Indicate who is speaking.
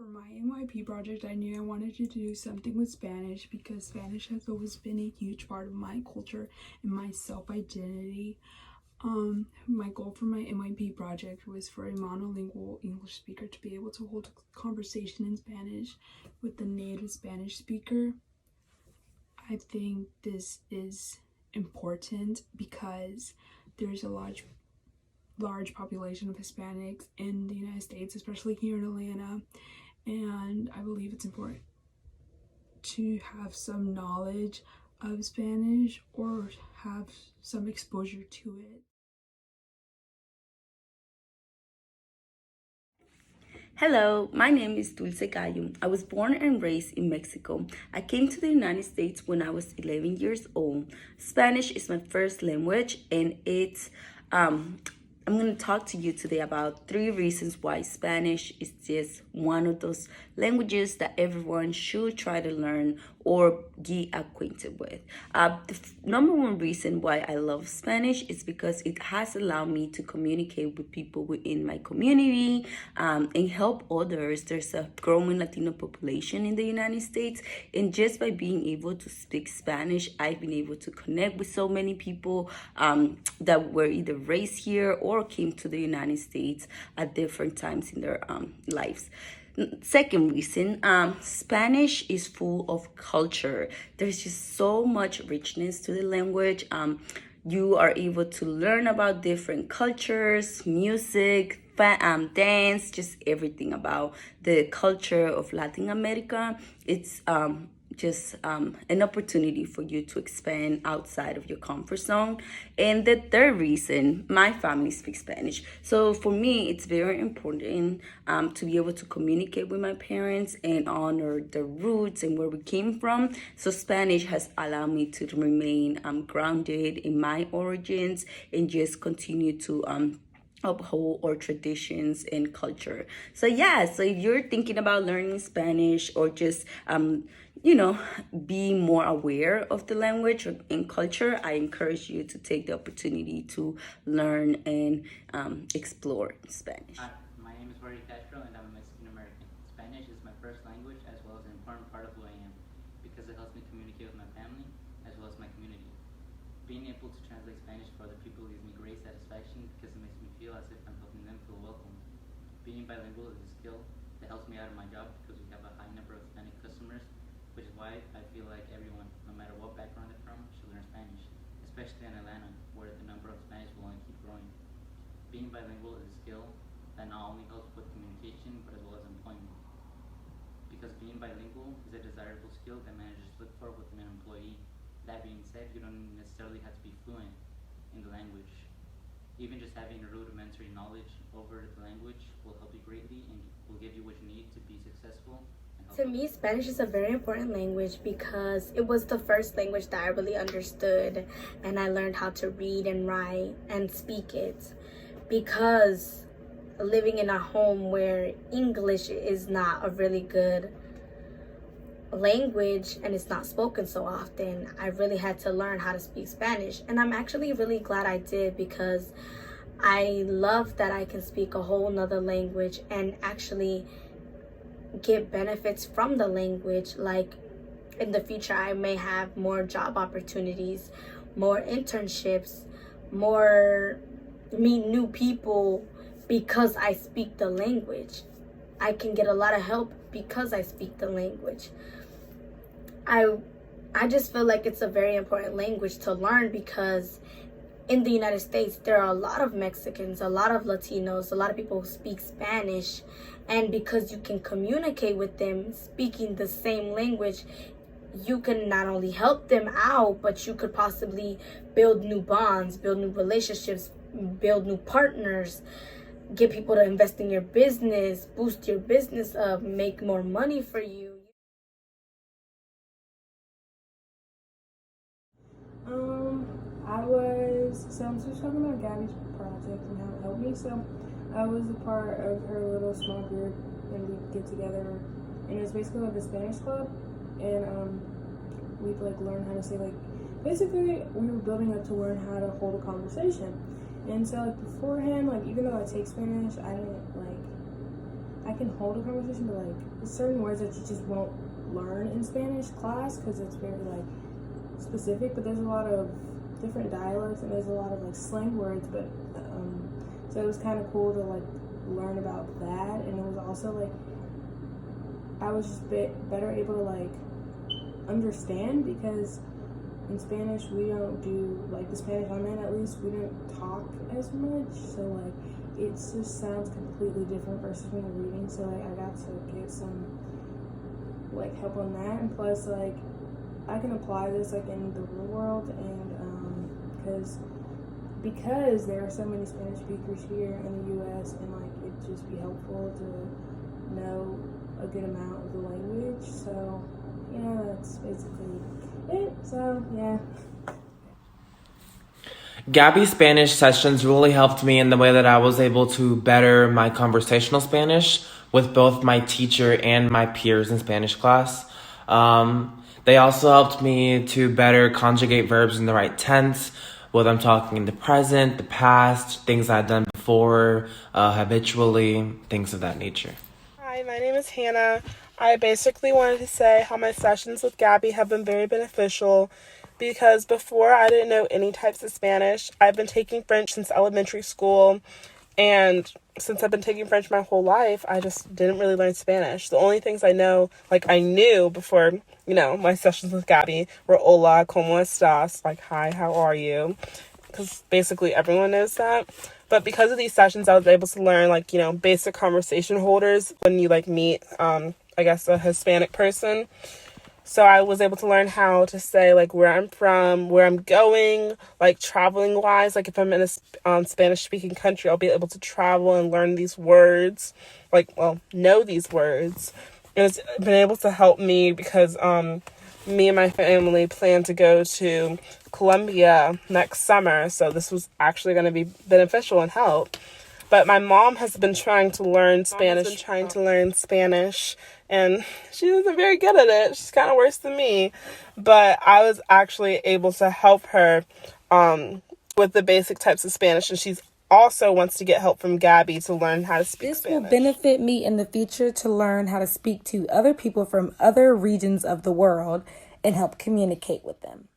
Speaker 1: For my NYP project, I knew I wanted to do something with Spanish because Spanish has always been a huge part of my culture and my self-identity. My goal for my NYP project was for a monolingual English speaker to be able to hold a conversation in Spanish with the native Spanish speaker. I think this is important because there's a large population of Hispanics in the United States, especially here in Atlanta, and I believe it's important to have some knowledge of Spanish or have some exposure to it.
Speaker 2: Hello, my name is Dulce Gallo. I was born and raised in Mexico. I came to the United States when I was 11 years old. Spanish is my first language, and I'm going to talk to you today about 3 reasons why Spanish is just one of those languages that everyone should try to learn or get acquainted with. Number 1 reason why I love Spanish is because it has allowed me to communicate with people within my community and help others. There's a growing Latino population in the United States, and just by being able to speak Spanish, I've been able to connect with so many people that were either raised here or came to the United States at different times in their lives. Second reason, Spanish is full of culture. There's just so much richness to the language. You are able to learn about different cultures, music, dance, just everything about the culture of Latin America. It's just an opportunity for you to expand outside of your comfort zone. And the third reason, my family speaks Spanish. So for me, it's very important to be able to communicate with my parents and honor the roots and where we came from. So Spanish has allowed me to remain grounded in my origins and just continue to uphold our traditions and culture. So so if you're thinking about learning Spanish or just be more aware of the language and culture, I encourage you to take the opportunity to learn and explore Spanish.
Speaker 3: Hi, my name is Jorge Castro and I'm a Mexican American. Spanish is my first language as well as an important part of who I am because it helps me communicate with my family as well as my community. Being able to translate Spanish for other people gives me great satisfaction because it makes me feel as if I'm helping them feel welcome. Being bilingual is a skill that helps me out of my job because we have a high number of Hispanic customers, which is why I feel like everyone, no matter what background they're from, should learn Spanish, especially in Atlanta, where the number of Spanish will only keep growing. Being bilingual is a skill that not only helps with communication, but as well as employment. Because being bilingual is a desirable skill that managers look for within an employee. That being said, you don't necessarily have to be fluent in the language. Even just having a rudimentary knowledge over the language will help you greatly and will give you what you need to be successful.
Speaker 4: To me, Spanish is a very important language because it was the first language that I really understood, and I learned how to read and write and speak it. Because living in a home where English is not a really good language and it's not spoken so often, I really had to learn how to speak Spanish. And I'm actually really glad I did because I love that I can speak a whole nother language and actually get benefits from the language. Like in the future, I may have more job opportunities, more internships, meet new people because I speak the language. I can get a lot of help because I speak the language. I just feel like it's a very important language to learn because in the United States, there are a lot of Mexicans, a lot of Latinos, a lot of people who speak Spanish. And because you can communicate with them speaking the same language, you can not only help them out, but you could possibly build new bonds, build new relationships, build new partners, get people to invest in your business, boost your business up, make more money for you.
Speaker 1: I'm just talking about Gabby's project and how it helped me. So I was a part of her little small group and we'd get together and it was basically like the Spanish club and we'd like learn how to say basically we were building up to learn how to hold a conversation. And so beforehand, even though I take Spanish, I
Speaker 5: I can hold a conversation, but like there's certain words that you just won't learn in Spanish class because it's very like specific. But there's a lot of different dialects and there's a lot of like slang words. But so it was kind of cool to like learn about that, and it was also like I was just better able to like understand because in Spanish we don't do like the Spanish I'm in, at least we don't talk as much, so like it just sounds completely different versus when you're reading. So like I got to get some like help on that, and plus like I can apply this like in the real world, and because there are so many Spanish speakers here in the U.S. and like it'd just be helpful to know a good amount of the language. So yeah, that's basically it. So yeah.
Speaker 6: Gabby's Spanish sessions really helped me in the way that I was able to better my conversational Spanish with both my teacher and my peers in Spanish class. They also helped me to better conjugate verbs in the right tense, whether I'm talking in the present, the past, things I've done before, habitually, things of that nature.
Speaker 7: Hi, my name is Hannah. I basically wanted to say how my sessions with Gabby have been very beneficial because before I didn't know any types of Spanish. I've been taking French since elementary school, and since I've been taking French my whole life, I just didn't really learn Spanish. The only things I knew before, my sessions with Gabby were hola, ¿cómo estás? Like, hi, how are you? Because basically everyone knows that. But because of these sessions, I was able to learn, basic conversation holders when you, meet, a Hispanic person. So I was able to learn how to say, where I'm from, where I'm going, traveling-wise. If I'm in a Spanish-speaking country, I'll be able to travel and learn these words, know these words. And it's been able to help me because me and my family plan to go to Colombia next summer. So this was actually going to be beneficial and help. But my mom has been trying to learn Spanish, and she isn't very good at it. She's kind of worse than me. But I was actually able to help her with the basic types of Spanish, and she's also wants to get help from Gabby to learn how to speak Spanish.
Speaker 8: This will benefit me in the future to learn how to speak to other people from other regions of the world and help communicate with them.